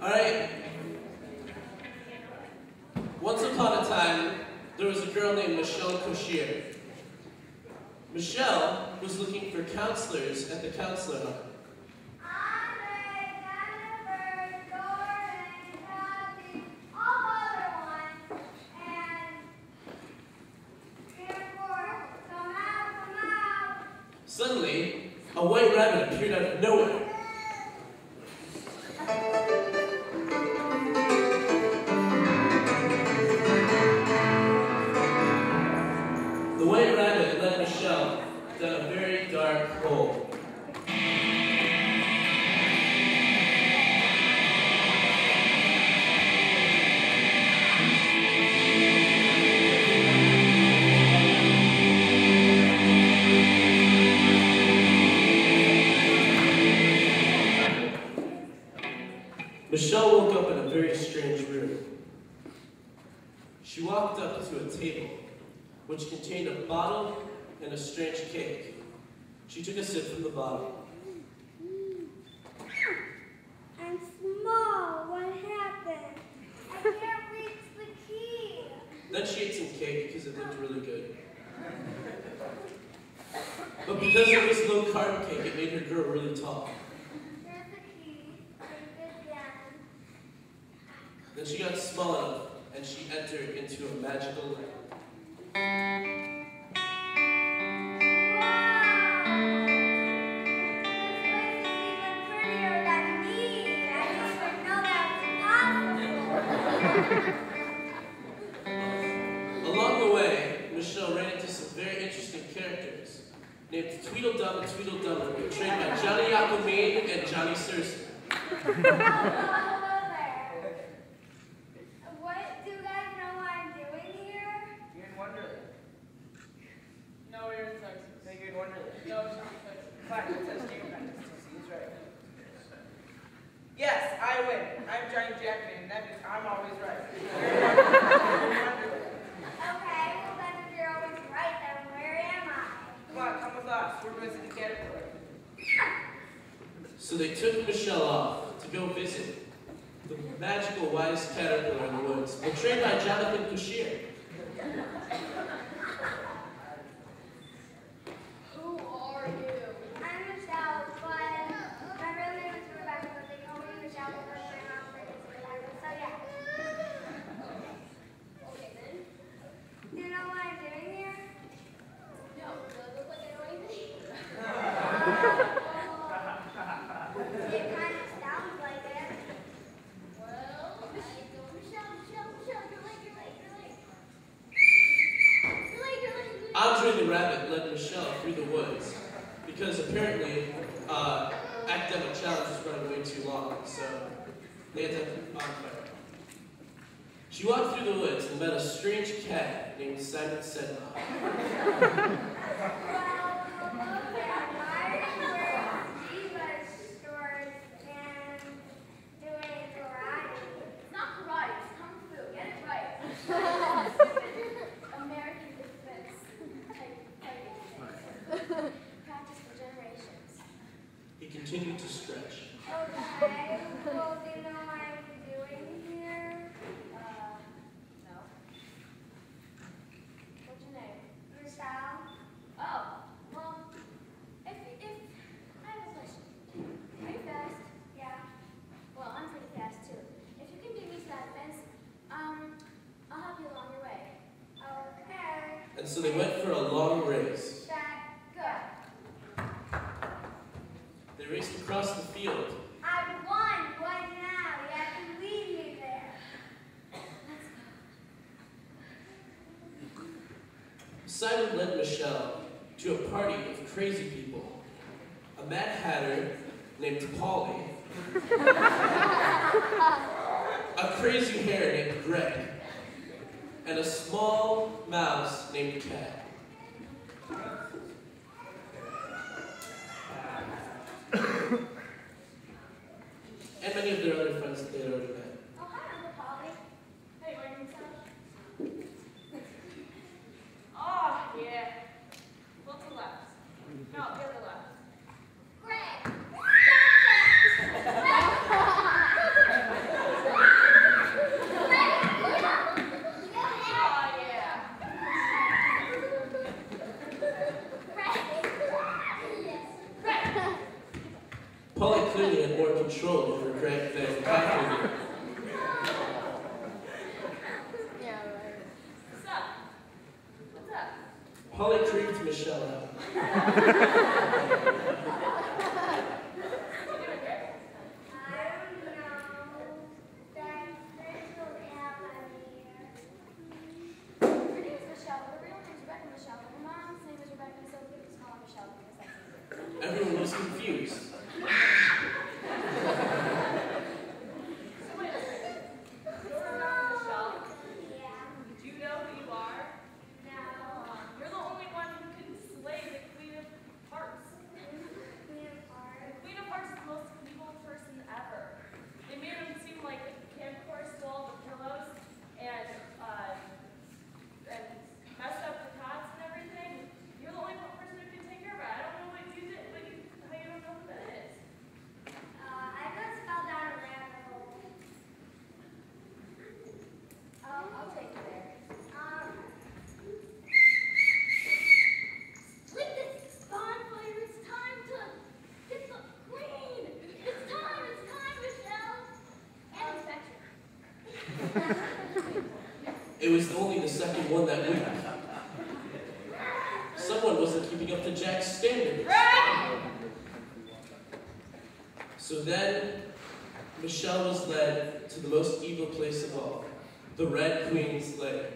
Alright. Once upon a time, there was a girl named Michelle Cocchier. Michelle was looking for counselors at the counselor hut. Suddenly, a white rabbit appeared out of nowhere. The white rabbit led Michelle down a very dark hole. Michelle woke up in a very strange room. She walked up to a table, which contained a bottle and a strange cake. She took a sip from the bottle. I'm small. What happened? I can't reach the key. Then she ate some cake because it looked really good. But because it was low-carb cake, it made her grow really tall. There's the key. Take it down. Then she got small enough, and she entered into a magical land. Along the way, Michelle ran into some very interesting characters named Tweedledum and Tweedledummer, portrayed by Johnny Aquaman and Johnny Cersei. What do you guys know what I'm doing here? You're in Wonderland. No, you're in Texas. No, you're in Wonderland. No, it's not Texas. Fine, it says Junior Texas. He's right. Yes, I win. I'm Johnny Jackman, and that means I'm always right. You're in Wonderland. Okay, well then if you're always right, then where am I? Come on, come with us. We're visiting Caterpillar. So they took Michelle off to go visit the magical wise caterpillar in the woods, portrayed by Jonathan Cocchier. Who are you? I'm Michelle, but my real name is Rebecca, but they call me Michelle because my mom's name is Rebecca, so yeah. Okay then. Do you know what I'm doing here? No, does it look like I know anything? It kind of sounds like it. Well, I go Michelle, you're late. Andre the rabbit led Michelle through the woods because apparently academic challenge was running way too long, so they had to have a bonfire. She walked through the woods and met a strange cat named Simon Sedlock. He continued to stretch. Okay, well, do you know what I'm doing here? No. What's your name? Michelle. Oh, well, if I have a question. Are you fast? Yeah. Well, I'm pretty fast too. If you can beat me to that fence, I'll help you along your way. Okay. And so they went for a long race. Good. They raced across the field. I won. What now? You have to lead me there. Simon led Michelle to a party of crazy people. A Mad Hatter named Polly. A crazy hare named Greg. And a small mouse named Cat. And many of their other friends that they had already met. Oh, hi, Uncle Polly. Hey, what are you doing? Oh, yeah. Look to the left. No, the other left. Greg! control over their faculty. Yeah, right. What's up? What's up? Polly creeped Michelle out. Everyone was confused. It was only the second one that week. Someone wasn't keeping up to Jack's standards. So then, Michelle was led to the most evil place of all, the Red Queen's lair.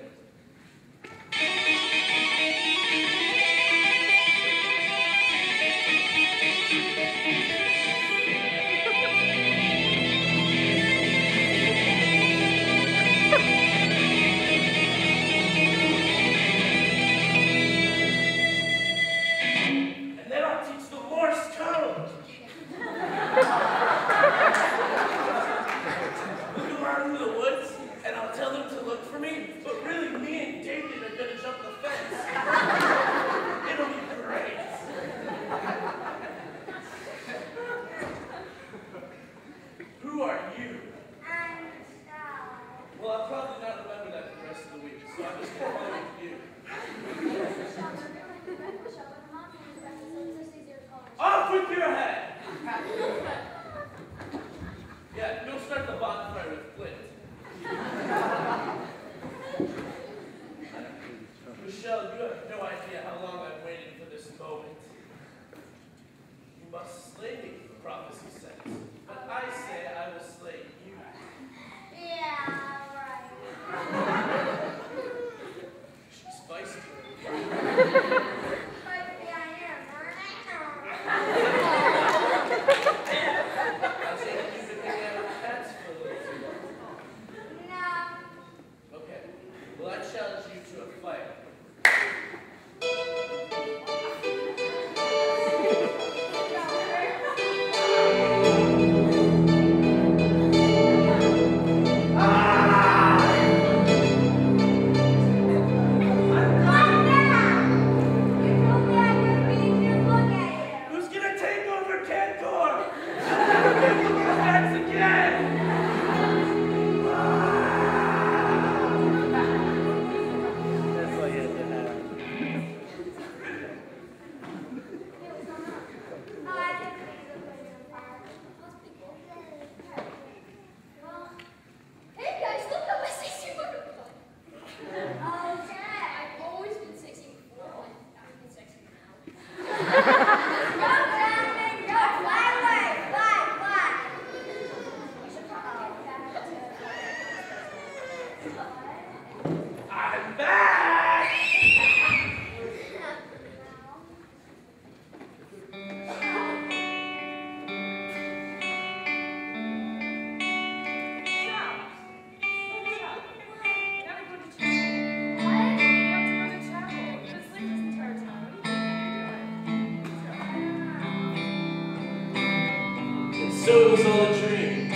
So it was all a dream.